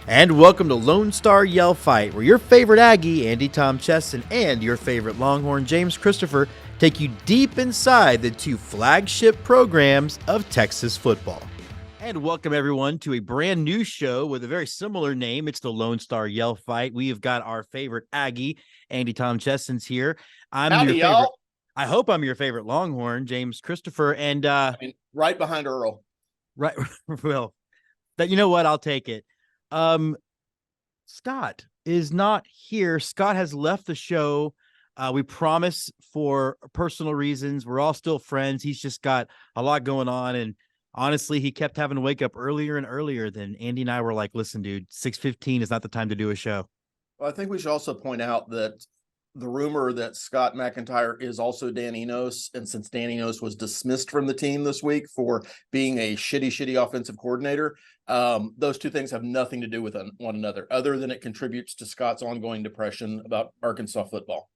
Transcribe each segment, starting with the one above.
And welcome to Lone Star Yell Fight, where your favorite Aggie, Andy Tom Chesson, and your favorite Longhorn, James Christopher, take you deep inside the two flagship programs of Texas football. And welcome everyone to a brand new show with a very similar name. It's the Lone Star Yell Fight. We have got our favorite Aggie, Andy Tom Chesson's here. Howdy, y'all. I hope I'm your favorite Longhorn, James Christopher, and right behind Earl. right. Well, that you know what? I'll take it. Scott is not here. Scott has left the show. We promise for personal reasons. We're all still friends. He's just got a lot going on. And honestly, he kept having to wake up earlier and earlier. Then Andy and I were like, listen, dude, 6:15 is not the time to do a show. Well, I think we should also point out that the rumor that Scott McIntyre is also Dan Enos, and since Dan Enos was dismissed from the team this week for being a shitty offensive coordinator, those two things have nothing to do with one another, other than it contributes to Scott's ongoing depression about Arkansas football.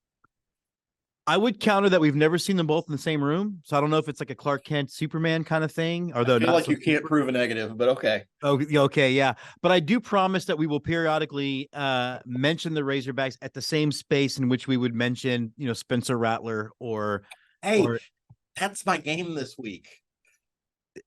I would counter that we've never seen them both in the same room, so I don't know if it's like a Clark Kent Superman kind of thing. Although I feel like you can't prove a negative, but okay. Oh, okay, yeah. But I do promise that we will periodically mention the Razorbacks at the same space in which we would mention, Spencer Rattler or. Hey, that's my game this week.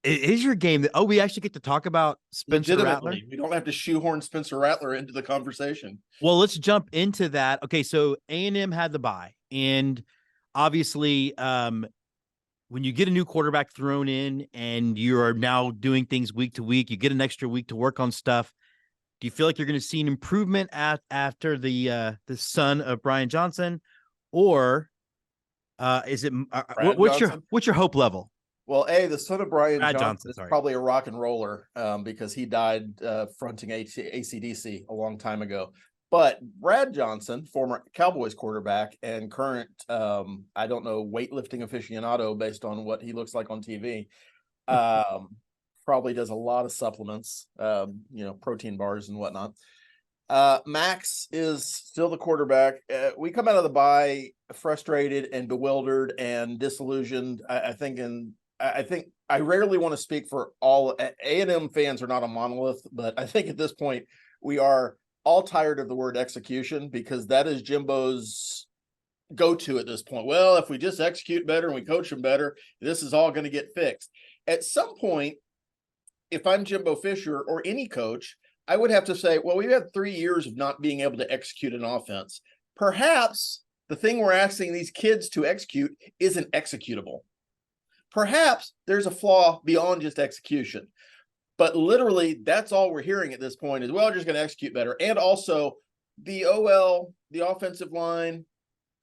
It is your game. We actually get to talk about Spencer Rattler. We don't have to shoehorn Spencer Rattler into the conversation. Well, let's jump into that. Okay, so A&M had the bye, and obviously, when you get a new quarterback thrown in and you are now doing things week to week, you get an extra week to work on stuff. Do you feel like you're going to see an improvement after the son of Brian Johnson, or is it what's your hope level? Well, the son of Brian Johnson is probably a rock and roller because he died fronting AC/DC a long time ago. But Brad Johnson, former Cowboys quarterback and current, I don't know, weightlifting aficionado based on what he looks like on TV, probably does a lot of supplements, protein bars and whatnot. Max is still the quarterback. We come out of the bye frustrated and bewildered and disillusioned. I think I rarely want to speak for all A&M fans are not a monolith, but I think at this point we are all tired of the word execution because that is Jimbo's go-to at this point. Well, if we just execute better and we coach them better, this is all going to get fixed. At some point, if I'm Jimbo Fisher or any coach, I would have to say, well, we've had 3 years of not being able to execute an offense. Perhaps the thing we're asking these kids to execute isn't executable. Perhaps there's a flaw beyond just execution. But literally, that's all we're hearing at this point is, well, we're just going to execute better. And also, the OL, the offensive line,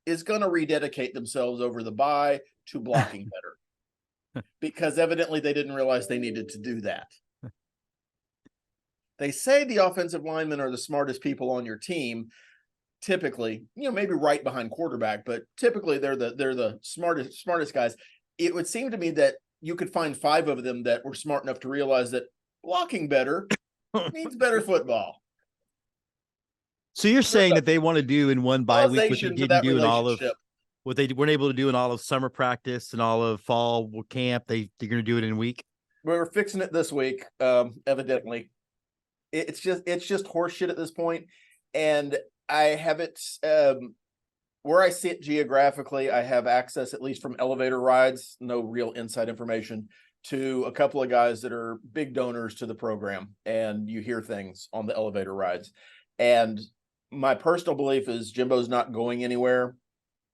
is going to rededicate themselves over the bye to blocking better. Because evidently they didn't realize they needed to do that. They say the offensive linemen are the smartest people on your team. Typically, maybe right behind quarterback, but typically they're the smartest guys. It would seem to me that you could find 5 of them that were smart enough to realize that blocking better means better football. So you're saying that they want to do in one bye week what they didn't do in all of what they weren't able to do in all of summer practice and all of fall camp. They're going to do it in a week. We're fixing it this week. Evidently, it's just horseshit at this point. And I have it where I sit geographically. I have access, at least from elevator rides, no real inside information, to a couple of guys that are big donors to the program, and you hear things on the elevator rides. And my personal belief is Jimbo's not going anywhere,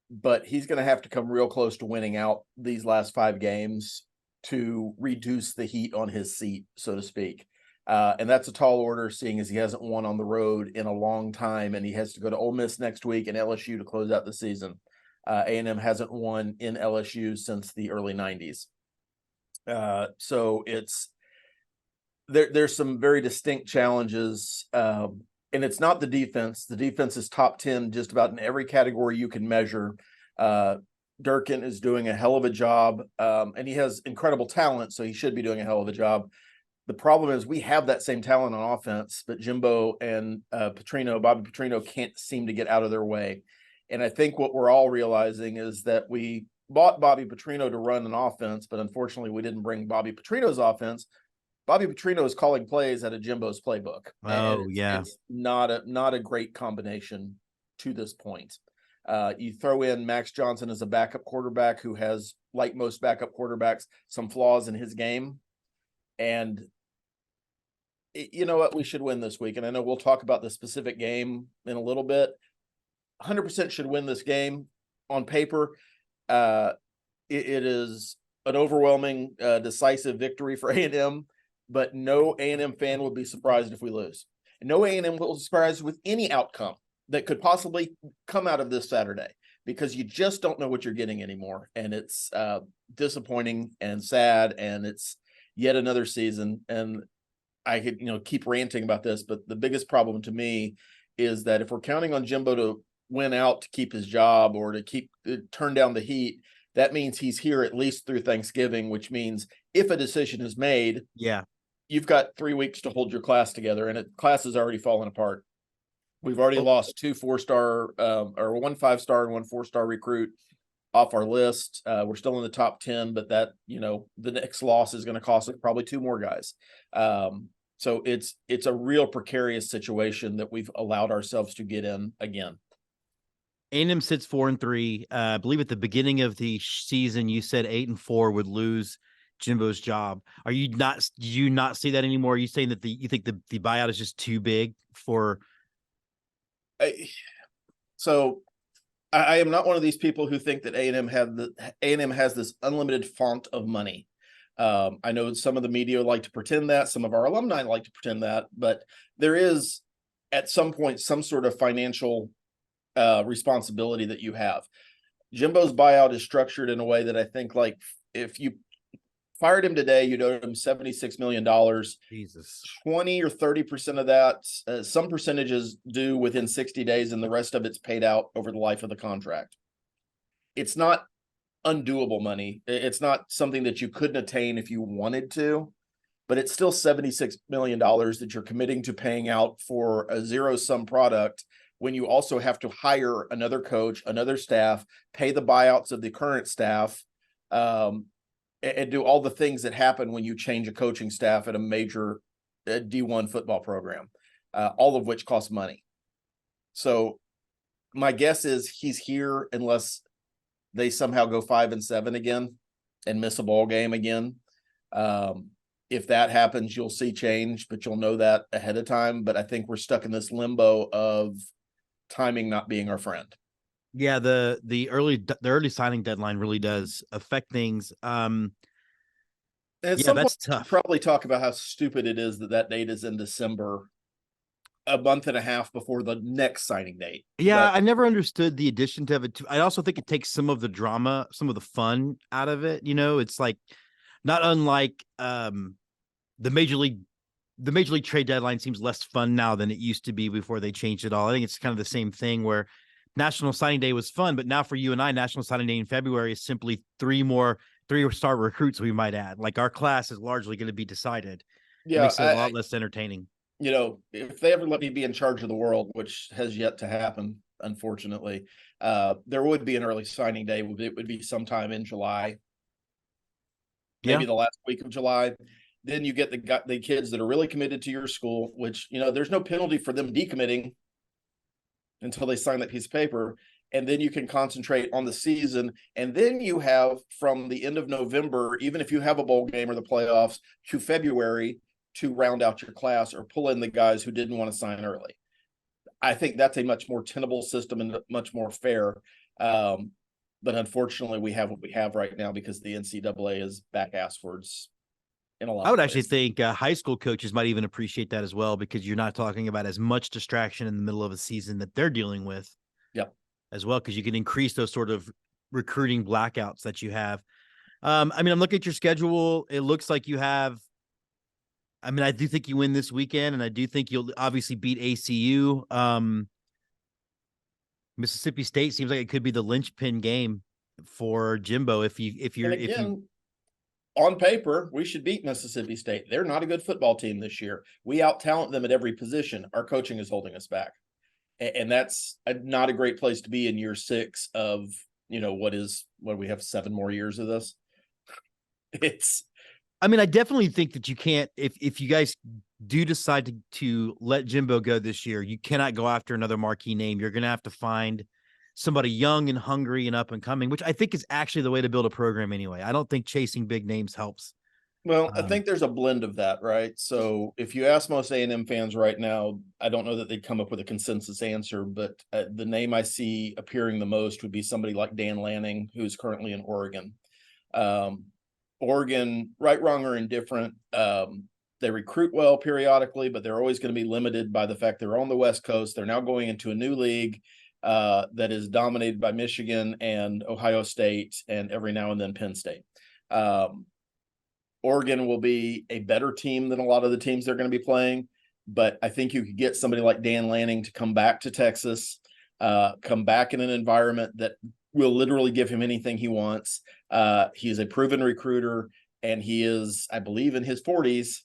but he's going to have to come real close to winning out these last 5 games to reduce the heat on his seat, so to speak. And that's a tall order, seeing as he hasn't won on the road in a long time, and he has to go to Ole Miss next week and LSU to close out the season. A&M hasn't won in LSU since the early 90s. So there's some very distinct challenges, and it's not the defense. The defense is top 10 just about in every category you can measure. Durkin is doing a hell of a job, and he has incredible talent, so he should be doing a hell of a job. The problem is we have that same talent on offense, but Jimbo and Bobby Petrino can't seem to get out of their way. And I think what we're all realizing is that we bought Bobby Petrino to run an offense, but unfortunately we didn't bring Bobby Petrino's offense Bobby Petrino is calling plays out of Jimbo's playbook, and Oh yeah. it's not a great combination to this point. You throw in Max Johnson as a backup quarterback who has, like most backup quarterbacks, some flaws in his game, and you know what? We should win this week, and I know we'll talk about the specific game in a little bit. 100% should win this game on paper. Uh, it is an overwhelming, decisive victory for A&M, but no A&M fan would be surprised if we lose. And no A&M will be surprised with any outcome that could possibly come out of this Saturday, because you just don't know what you're getting anymore. And it's disappointing and sad, and it's yet another season. And I could, keep ranting about this, but the biggest problem to me is that if we're counting on Jimbo to win out to keep his job or to turn down the heat, that means he's here at least through Thanksgiving, which means if a decision is made, Yeah. you've got 3 weeks to hold your class together, and class is already falling apart. We've already lost 2 4-star or 1 5-star and 1 4-star recruit off our list. We're still in the top 10, but that, the next loss is going to cost us probably 2 more guys. So it's a real precarious situation that we've allowed ourselves to get in again. A&M sits 4-3. I believe at the beginning of the season, you said 8-4 would lose Jimbo's job. Do you not see that anymore? Are you saying that you think the buyout is just too big for? So I am not one of these people who think that A&M has this unlimited font of money. I know some of the media like to pretend that, some of our alumni like to pretend that, but there is at some point some sort of financial responsibility that you have. Jimbo's buyout is structured in a way that I think, like, if you fired him today, you'd owe him $76 million. Jesus. 20 or 30% of that, some percentages due within 60 days, and the rest of it's paid out over the life of the contract. It's not undoable money. It's not something that you couldn't attain if you wanted to, but it's still $76 million that you're committing to paying out for a zero-sum product, when you also have to hire another coach, another staff, pay the buyouts of the current staff, and do all the things that happen when you change a coaching staff at a major D1 football program, all of which costs money. So my guess is he's here unless they somehow go 5-7 again and miss a ball game again. If that happens, you'll see change, but you'll know that ahead of time. But I think we're stuck in this limbo of timing not being our friend. Yeah, the early signing deadline really does affect things. And at Yeah, some that's point, we should tough. probably talk about how stupid it is that date is in December, a month and a half before the next signing date. Yeah, But I never understood the addition to it. I also think it takes some of the drama, some of the fun out of it. It's like not unlike the major league trade deadline seems less fun now than it used to be before they changed it all. I think it's kind of the same thing where National Signing Day was fun, but now for you and I, National Signing Day in February is simply 3-star recruits we might add. Like our class is largely going to be decided. It yeah, makes it a lot less entertaining. if they ever let me be in charge of the world, which has yet to happen, unfortunately, there would be an early signing day. It would be sometime in July, maybe Yeah. the last week of July. Then you get the kids that are really committed to your school, which, there's no penalty for them decommitting until they sign that piece of paper. And then you can concentrate on the season. And then you have from the end of November, even if you have a bowl game or the playoffs, to February to round out your class or pull in the guys who didn't want to sign early. I think that's a much more tenable system and much more fair. But unfortunately, we have what we have right now because the NCAA is back asswards in a lot I of would actually places. think high school coaches might even appreciate that as well, because you're not talking about as much distraction in the middle of a season that they're dealing with. Yep. As well, because you can increase those sort of recruiting blackouts that you have. I'm looking at your schedule. It looks like you have. I do think you win this weekend, and I do think you'll obviously beat ACU. Mississippi State seems like it could be the linchpin game for Jimbo if you. On paper, we should beat Mississippi State. They're not a good football team this year. We out-talent them at every position. Our coaching is holding us back. And that's not a great place to be in year 6 of, what we have 7 more years of this. I mean, I definitely think that you can't, if you guys do decide to let Jimbo go this year, you cannot go after another marquee name. You're going to have to find somebody young and hungry and up and coming, which I think is actually the way to build a program anyway. I don't think chasing big names helps. Well, I think there's a blend of that, right? So if you ask most A&M fans right now, I don't know that they'd come up with a consensus answer, but the name I see appearing the most would be somebody like Dan Lanning, who's currently in Oregon. Oregon, right, wrong, or indifferent, they recruit well periodically, but they're always going to be limited by the fact they're on the West Coast. They're now going into a new league that is dominated by Michigan and Ohio State and every now and then Penn State. Oregon will be a better team than a lot of the teams they're going to be playing, but I think you could get somebody like Dan Lanning to come back to Texas, come back in an environment that will literally give him anything he wants. He is a proven recruiter, and he is, I believe, in his 40s,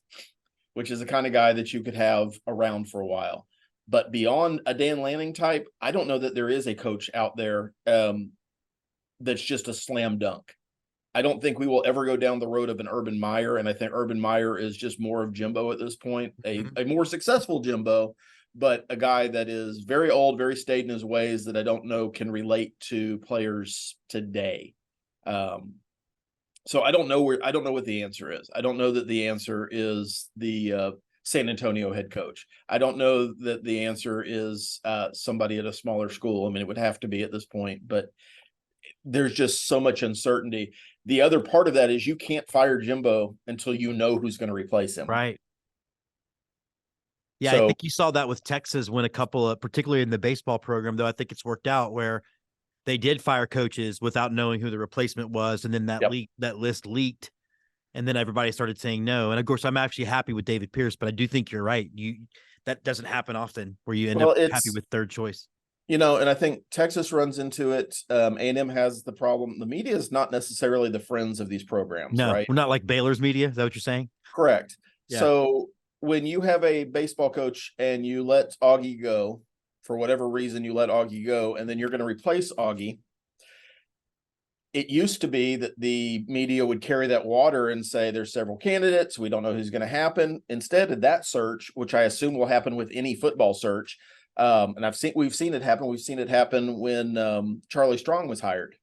which is the kind of guy that you could have around for a while. But beyond a Dan Lanning type, I don't know that there is a coach out there that's just a slam dunk. I don't think we will ever go down the road of an Urban Meyer, and I think Urban Meyer is just more of Jimbo at this point, a more successful Jimbo, but a guy that is very old, very staid in his ways that I don't know can relate to players today. So I don't know what the answer is. I don't know that the answer is the San Antonio head coach. I don't know that the answer is somebody at a smaller school. I mean, it would have to be at this point, but there's just so much uncertainty. The other part of that is you can't fire Jimbo until you know who's going to replace him. Right. Yeah, So, I think you saw that with Texas when a couple of, particularly in the baseball program, though I think it's worked out where they did fire coaches without knowing who the replacement was, and then that list leaked, and then everybody started saying no. And of course, I'm actually happy with David Pierce, but I do think you're right. That doesn't happen often where you end up happy with third choice. And I think Texas runs into it. A&M has the problem. The media is not necessarily the friends of these programs, no, right? We're not like Baylor's media. Is that what you're saying? Correct. Yeah. So when you have a baseball coach and you let Aggie go, for whatever reason you let Aggie go, and then you're going to replace Aggie, it used to be that the media would carry that water and say there's several candidates. We don't know who's going to happen. Instead of that search, which I assume will happen with any football search, and we've seen it happen. We've seen it happen when Charlie Strong was hired.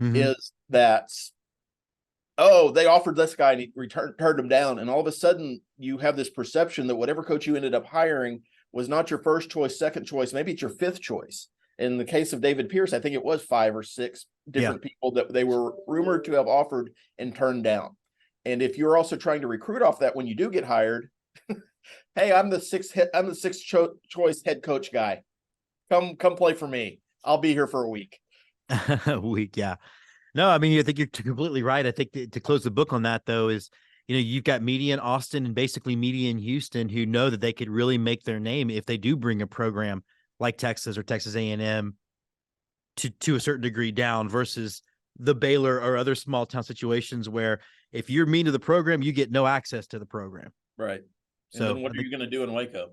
Mm-hmm. Is that, they offered this guy and he turned him down, and all of a sudden you have this perception that whatever coach you ended up hiring was not your first choice, second choice, maybe it's your fifth choice. In the case of David Pierce, I think it was 5 or 6 different people that they were rumored to have offered and turned down. And if you're also trying to recruit off that when you do get hired, hey, I'm the sixth choice head coach guy. Come play for me. I'll be here for a week. A week, yeah. No, I mean, I think you're completely right. I think to close the book on that, though, is, you've got media in Austin and basically media in Houston who know that they could really make their name if they do bring a program like Texas or Texas A&M to a certain degree down versus the Baylor or other small town situations where if you're mean to the program, you get no access to the program. Right. So then what are you going to do in Waco?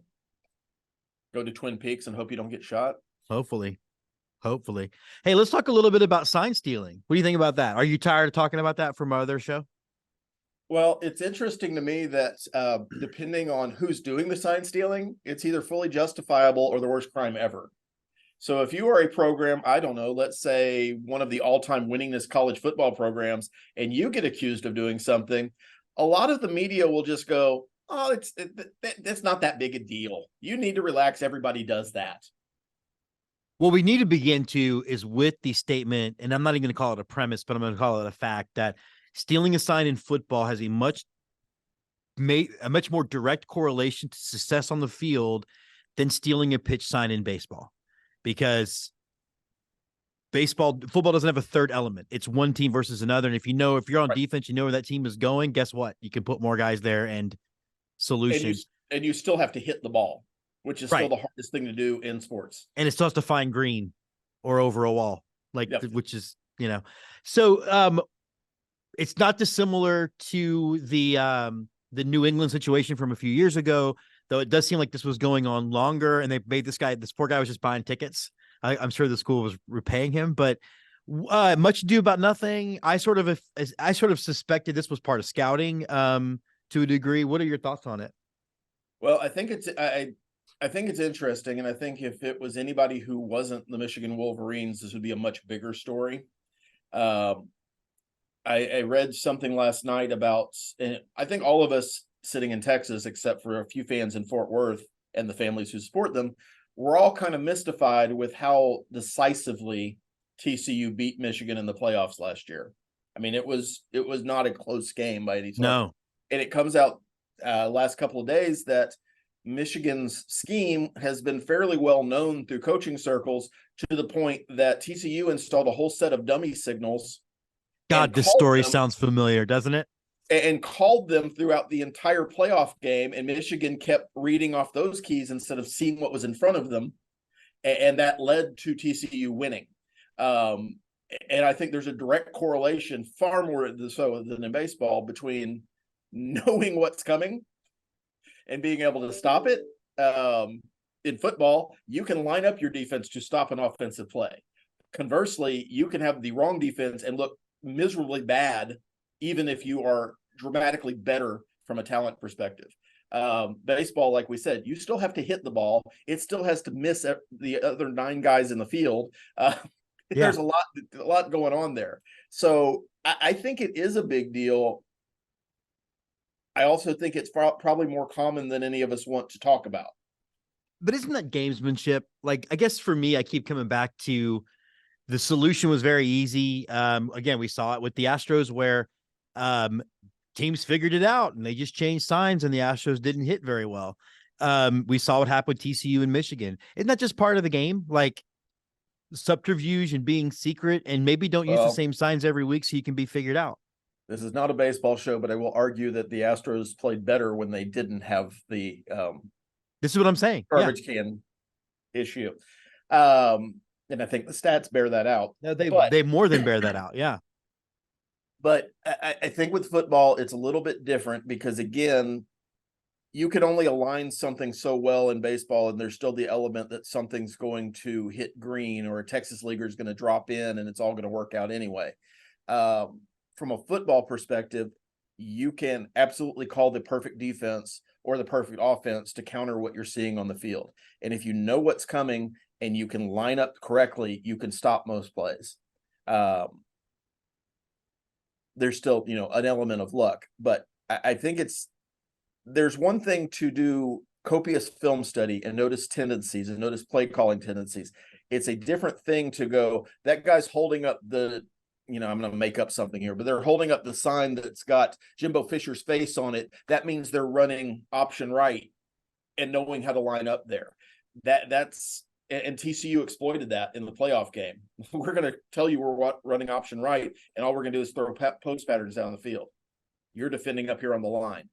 Go to Twin Peaks and hope you don't get shot? Hopefully. Hey, let's talk a little bit about sign stealing. What do you think about that? Are you tired of talking about that from our other show? Well, it's interesting to me that depending on who's doing the sign stealing, it's either fully justifiable or the worst crime ever. So if you are a program, I don't know, let's say one of the all-time winningest college football programs, and you get accused of doing something, a lot of the media will just go, oh, it's not that big a deal. You need to relax. Everybody does that. What we need to begin to is with the statement, and I'm not even going to call it a premise, but I'm going to call it a fact, that stealing a sign in football has a much more direct correlation to success on the field than stealing a pitch sign in baseball, because football doesn't have a third element. It's one team versus another. And if you're on defense, you know where that team is going, guess what? You can put more guys there and solution. And you still have to hit the ball, which is still the hardest thing to do in sports. And it still has to find green or over a wall, which is, so it's not dissimilar to the New England situation from a few years ago, though it does seem like this was going on longer, and they made this poor guy was just buying tickets. I'm sure the school was repaying him, but Much ado about nothing. I sort of suspected this was part of scouting, to a degree. What are your thoughts on it? Well, I think it's interesting, and I think if it was anybody who wasn't the Michigan Wolverines, this would be a much bigger story. Um, I read something last night about, and I think all of us sitting in Texas, except for a few fans in Fort Worth and the families who support them, we're all kind of mystified with how decisively TCU beat Michigan in the playoffs last year. I mean, it was not a close game by any sort. No. And it comes out last couple of days that Michigan's scheme has been fairly well known through coaching circles to the point that TCU installed a whole set of dummy signals and God, this called story them sounds familiar, doesn't it? and called them throughout the entire playoff game, and Michigan kept reading off those keys instead of seeing what was in front of them, and that led to TCU winning. Um, and I think there's a direct correlation, far more so than in baseball, between knowing what's coming and being able to stop it. In football, you can line up your defense to stop an offensive play. Conversely, you can have the wrong defense and look miserably bad, even if you are dramatically better from a talent perspective. Baseball, like we said, you still have to hit the ball. It still has to miss the other 9 guys in the field. Yeah. There's a lot going on there. So I think it is a big deal. I also think it's probably more common than any of us want to talk about. But isn't that gamesmanship? Like, I guess for me, I keep coming back to the solution was very easy. Again, we saw it with the Astros where um, teams figured it out and they just changed signs and the Astros didn't hit very well. We saw what happened with TCU and Michigan. Isn't that just part of the game? Like subterfuge and being secret, and maybe don't use the Well, same signs every week so you can be figured out. this is not a baseball show, but I will argue that the Astros played better when they didn't have the This is what I'm saying. Yeah. garbage can issue. And I think the stats bear that out. No, But they more than bear that out. Yeah. I think with football, it's a little bit different because again, you can only align something so well in baseball, and there's still the element that something's going to hit green or a Texas leaguer is going to drop in and it's all going to work out anyway. From a football perspective, you can absolutely call the perfect defense or the perfect offense to counter what you're seeing on the field. And if you know what's coming and you can line up correctly, you can stop most plays. There's still, an element of luck, but I think there's one thing to do copious film study and notice tendencies and notice play calling tendencies. It's a different thing to go, that guy's holding up I'm going to make up something here, but they're holding up the sign that's got Jimbo Fisher's face on it. That means they're running option right and knowing how to line up there. And TCU exploited that in the playoff game. We're going to tell you we're running option right, and all we're going to do is throw post patterns down the field. You're defending up here on the line.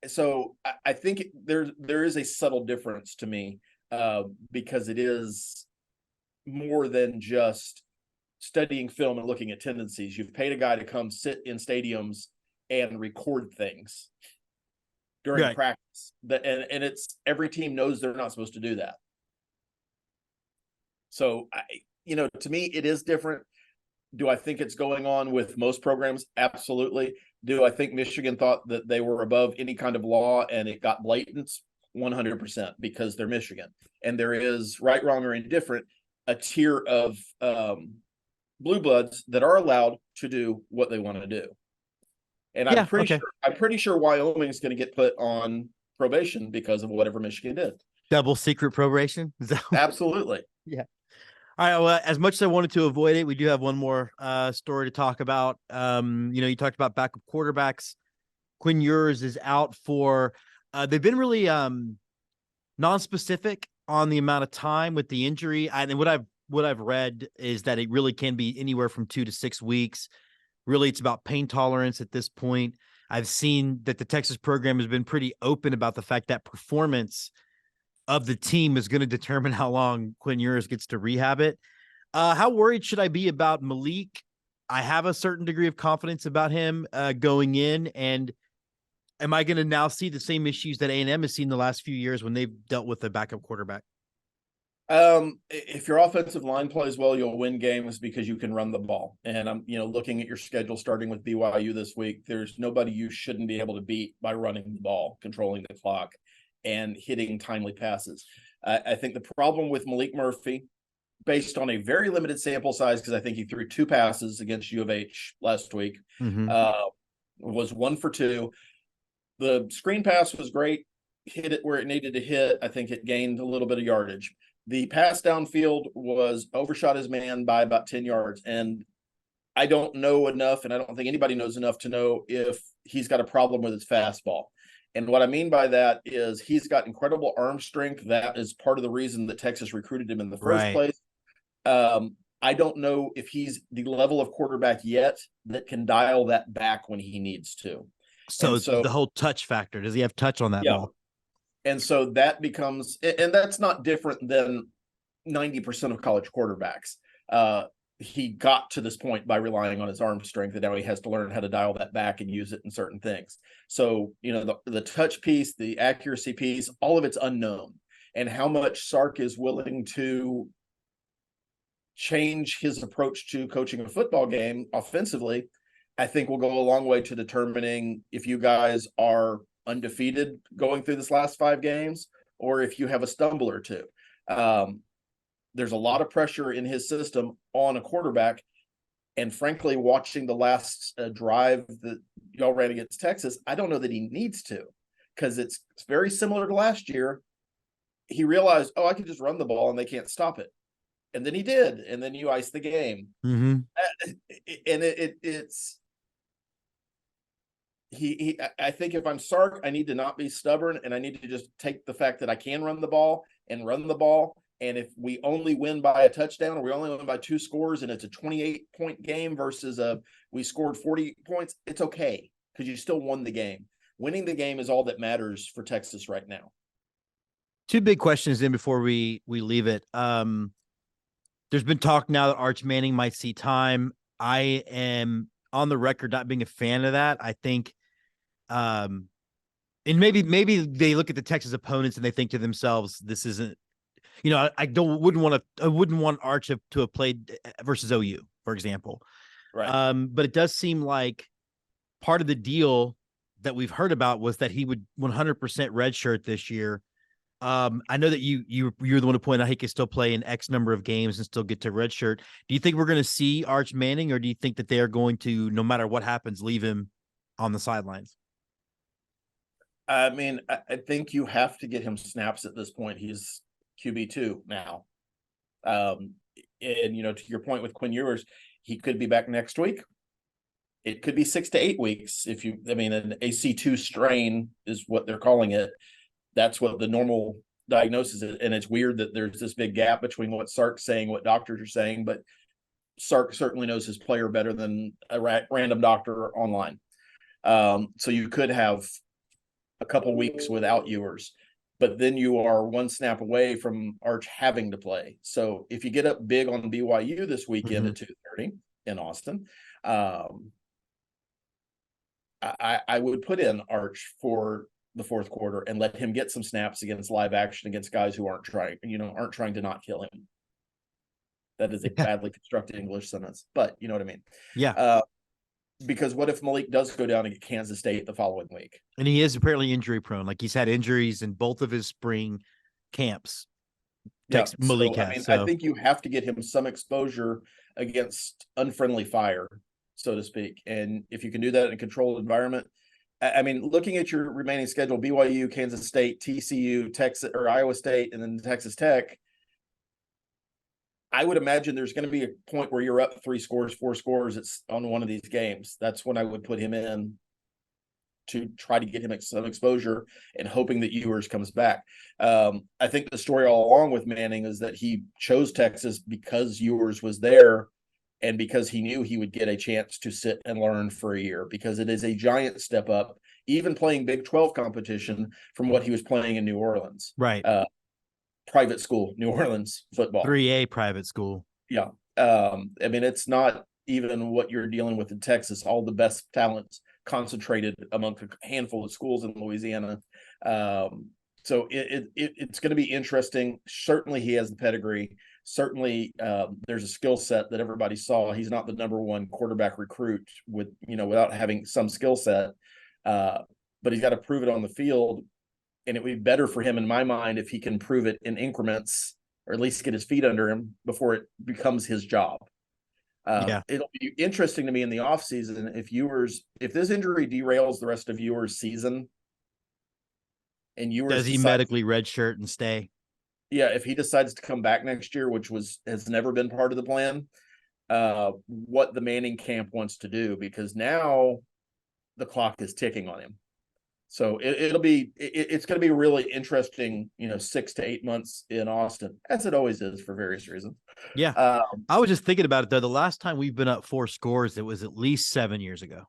So I think there is a subtle difference to me because it is more than just studying film and looking at tendencies. You've paid a guy to come sit in stadiums and record things during practice. And it's every team knows they're not supposed to do that. So, to me, it is different. Do I think it's going on with most programs? Absolutely. Do I think Michigan thought that they were above any kind of law and it got blatant? 100%, because they're Michigan. And there is, right, wrong, or indifferent, a tier of blue bloods that are allowed to do what they want to do. And I'm pretty sure Wyoming's going to get put on probation because of whatever Michigan did. Double secret probation. Absolutely. Yeah. All right. Well, as much as I wanted to avoid it, we do have one more story to talk about. You talked about backup quarterbacks. Quinn Ewers is out for. They've been really non-specific on the amount of time with the injury. And what I've read is that it really can be anywhere from 2 to 6 weeks. Really, it's about pain tolerance at this point. I've seen that the Texas program has been pretty open about the fact that performance of the team is going to determine how long Quinn Ewers gets to rehab it. How worried should I be about Malik? I have a certain degree of confidence about him going in. And am I going to now see the same issues that A&M has seen the last few years when they've dealt with a backup quarterback? If your offensive line plays well, you'll win games because you can run the ball. And I'm, looking at your schedule starting with BYU this week, there's nobody you shouldn't be able to beat by running the ball, controlling the clock, and hitting timely passes. I think the problem with Malik Murphy, based on a very limited sample size, because I think he threw 2 passes against U of H last week, Mm-hmm. was 1 for 2. The screen pass was great, hit it where it needed to hit. I think it gained a little bit of yardage. The pass downfield was overshot his man by about 10 yards. And I don't know enough, and I don't think anybody knows enough to know if he's got a problem with his fastball. And what I mean by that is he's got incredible arm strength. That is part of the reason that Texas recruited him in the first Right. place. I don't know if he's the level of quarterback yet that can dial that back when he needs to. So And so, the whole touch factor. Does he have touch on that yeah. ball? And so that becomes, and that's not different than 90% of college quarterbacks. He got to this point by relying on his arm strength, and now he has to learn how to dial that back and use it in certain things. So, the touch piece, the accuracy piece, all of it's unknown. And how much Sark is willing to change his approach to coaching a football game offensively, I think will go a long way to determining if you guys are undefeated going through this last 5 games, or if you have a stumble or two. There's a lot of pressure in his system on a quarterback. And frankly, watching the last drive that y'all ran against Texas, I don't know that he needs to, because it's very similar to last year. He realized, I can just run the ball and they can't stop it. And then he did. And then you ice the game. Mm-hmm. And it's I think if I'm Sark, I need to not be stubborn, and I need to just take the fact that I can run the ball and run the ball. And if we only win by a touchdown, or we only win by 2 scores, and it's a 28-point game versus we scored 40 points, it's okay, because you still won the game. Winning the game is all that matters for Texas right now. 2 big questions in before we leave it. There's been talk now that Arch Manning might see time. I am on the record not being a fan of that. I think, and maybe they look at the Texas opponents and they think to themselves, this isn't, I wouldn't want Arch to have played versus OU, for example. Right. But it does seem like part of the deal that we've heard about was that he would 100% redshirt this year. I know that you're the one who pointed out he can still play in X number of games and still get to redshirt. Do you think we're going to see Arch Manning, or do you think that they are going to, no matter what happens, leave him on the sidelines? I mean, I think you have to get him snaps at this point. He's QB2 now. And, to your point with Quinn Ewers, he could be back next week. It could be 6 to 8 weeks. An AC2 strain is what they're calling it. That's what the normal diagnosis is. And it's weird that there's this big gap between what Sark's saying, what doctors are saying, but Sark certainly knows his player better than a random doctor online. So you could have a couple weeks without Ewers, but then you are 1 snap away from Arch having to play. So if you get up big on BYU this weekend at 2:30 in Austin, I would put in Arch for the 4th quarter and let him get some snaps against live action against guys who aren't trying to not kill him. That is a badly constructed English sentence, but you know what I mean? Yeah. Because what if Malik does go down and get Kansas State the following week? And he is apparently injury prone. Like, he's had injuries in both of his spring camps. Malik has. I think you have to get him some exposure against unfriendly fire, so to speak. And if you can do that in a controlled environment, looking at your remaining schedule, BYU, Kansas State, TCU, Texas, or Iowa State, and then Texas Tech, I would imagine there's going to be a point where you're up 3 scores, 4 scores. It's on one of these games. That's when I would put him in to try to get him some exposure and hoping that Ewers comes back. I think the story all along with Manning is that he chose Texas because Ewers was there and because he knew he would get a chance to sit and learn for a year, because it is a giant step up, even playing Big 12 competition from what he was playing in New Orleans. Right. Private school, New Orleans football. 3A private school. Yeah. It's not even what you're dealing with in Texas, all the best talents concentrated among a handful of schools in Louisiana. So it's going to be interesting. Certainly, he has the pedigree. Certainly, there's a skill set that everybody saw. He's not the number one quarterback recruit with without having some skill set, but he's got to prove it on the field. And it would be better for him, in my mind, if he can prove it in increments, or at least get his feet under him before it becomes his job. Yeah. It'll be interesting to me in the offseason if this injury derails the rest of Ewers' season, and Ewers Does he decides, medically redshirt and stay? yeah, if he decides to come back next year, which has never been part of the plan, what the Manning camp wants to do, because now the clock is ticking on him. So it's going to be really interesting, 6 to 8 months in Austin, as it always is for various reasons. Yeah. I was just thinking about it though. The last time we've been up 4 scores, it was at least 7 years ago.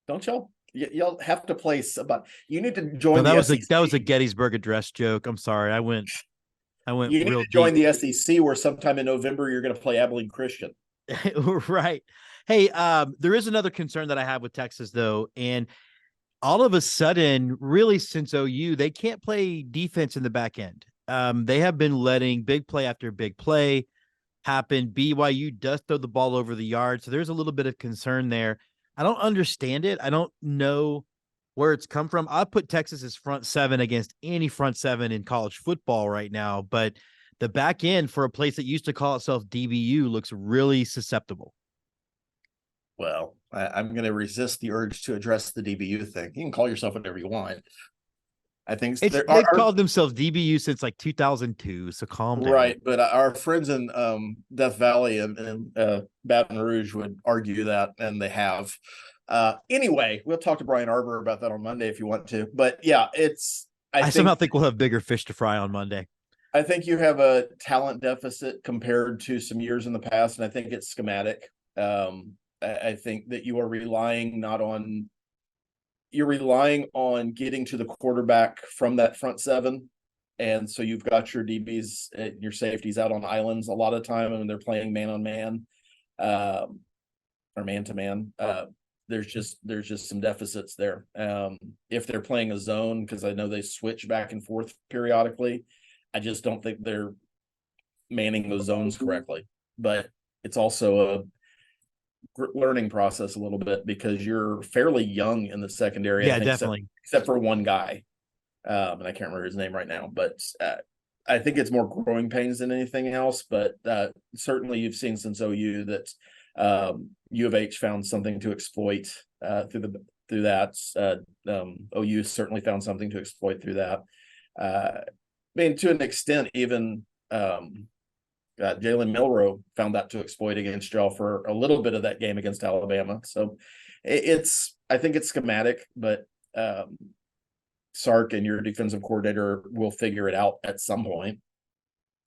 Don't y'all have to place about, you need to join No, the SEC. that was a Gettysburg Address joke. I'm sorry. I went You need real to join deep. the SEC, where sometime in November you're going to play Abilene Christian. Right. Hey, there is another concern that I have with Texas though, and all of a sudden, really since OU, they can't play defense in the back end. They have been letting big play after big play happen. BYU does throw the ball over the yard, so there's a little bit of concern there. I don't understand it. I don't know where it's come from. I put Texas as front seven against any front seven in college football right now, but the back end for a place that used to call itself DBU looks really susceptible. Well, I'm going to resist the urge to address the DBU thing. You can call yourself whatever you want. I think They've called themselves DBU since like 2002, so calm down. Right, but our friends in Death Valley and Baton Rouge would argue that, and they have. Anyway, we'll talk to Brian Arbor about that on Monday if you want to. But yeah, I somehow think we'll have bigger fish to fry on Monday. I think you have a talent deficit compared to some years in the past, and I think it's schematic. I think that you are relying on getting to the quarterback from that front seven. And so you've got your DBs and your safeties out on islands a lot of time, and they're playing man on man, or man to man. There's just some deficits there. If they're playing a zone, because I know they switch back and forth periodically, I just don't think they're manning those zones correctly. But it's also a learning process a little bit, because you're fairly young in the secondary. Yeah, definitely. Except for one guy. And I can't remember his name right now, but I think it's more growing pains than anything else. But certainly you've seen since OU that U of H found something to exploit through that. OU certainly found something to exploit through that. I mean, to an extent, even Jalen Milroe found that to exploit against y'all for a little bit of that game against Alabama. So I think it's schematic, but Sark and your defensive coordinator will figure it out at some point,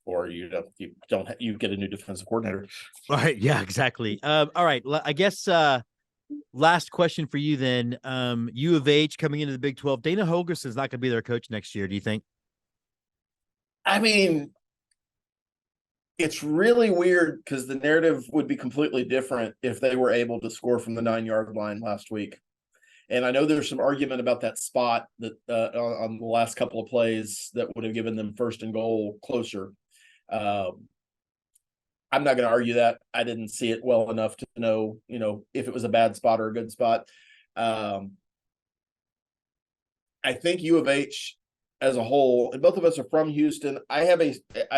or you get a new defensive coordinator. All right. Yeah, exactly. All right. I guess last question for you then. U of H coming into the Big 12. Dana Holgerson's not going to be their coach next year. Do you think? I mean, it's really weird, because the narrative would be completely different if they were able to score from the 9-yard line last week. And I know there's some argument about that spot that on the last couple of plays that would have given them 1st and goal closer. I'm not going to argue that. I didn't see it well enough to know, if it was a bad spot or a good spot. I think U of H as a whole, and both of us are from Houston. I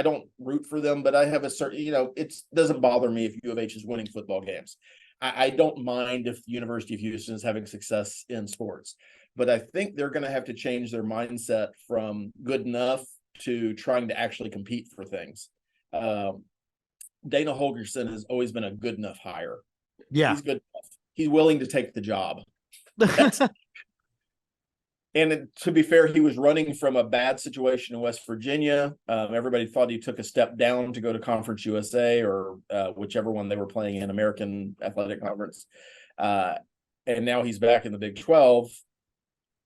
don't root for them, but I have a certain, it doesn't bother me if U of H is winning football games. I don't mind if the University of Houston is having success in sports, but I think they're going to have to change their mindset from good enough to trying to actually compete for things. Dana Holgerson has always been a good enough hire. Yeah. He's good enough. He's willing to take the job. And to be fair, he was running from a bad situation in West Virginia. Everybody thought he took a step down to go to Conference USA, or whichever one they were playing in, American Athletic Conference. And now he's back in the Big 12.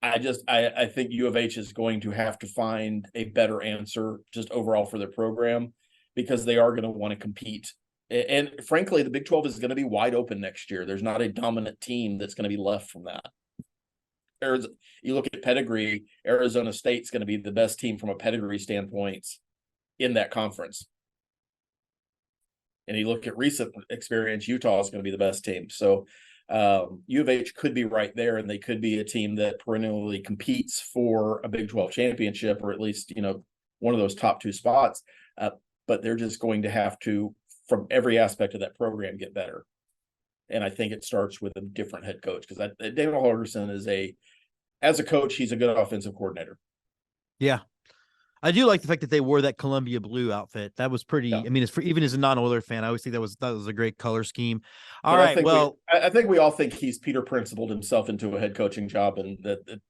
I think U of H is going to have to find a better answer just overall for their program, because they are going to want to compete. And frankly, the Big 12 is going to be wide open next year. There's not a dominant team that's going to be left from that. Arizona, you look at pedigree, Arizona State's going to be the best team from a pedigree standpoint in that conference. And you look at recent experience, Utah is going to be the best team. So U of H could be right there, and they could be a team that perennially competes for a Big 12 championship, or at least, one of those top two spots. But they're just going to have to, from every aspect of that program, get better. And I think it starts with a different head coach, because David Holgerson as a coach, he's a good offensive coordinator. Yeah. I do like the fact that they wore that Columbia blue outfit. That was pretty. Yeah. I mean, it's for even as a non-Oiler fan, I always think that was a great color scheme. All But right. I think we all think he's Peter Principled himself into a head coaching job, and that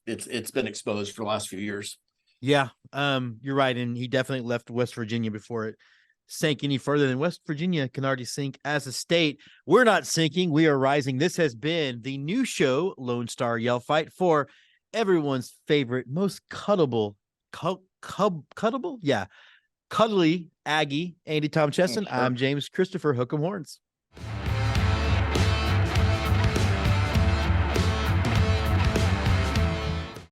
it's been exposed for the last few years. Yeah. You're right. And he definitely left West Virginia before it sank any further than West Virginia can already sink as a state. We're not sinking. We are rising. This has been the new show, Lone Star Yell Fight, for everyone's favorite, most cuddable, cuddly Aggie, Andy Tom Chesson. Sure. I'm James Christopher Hook'em Horns.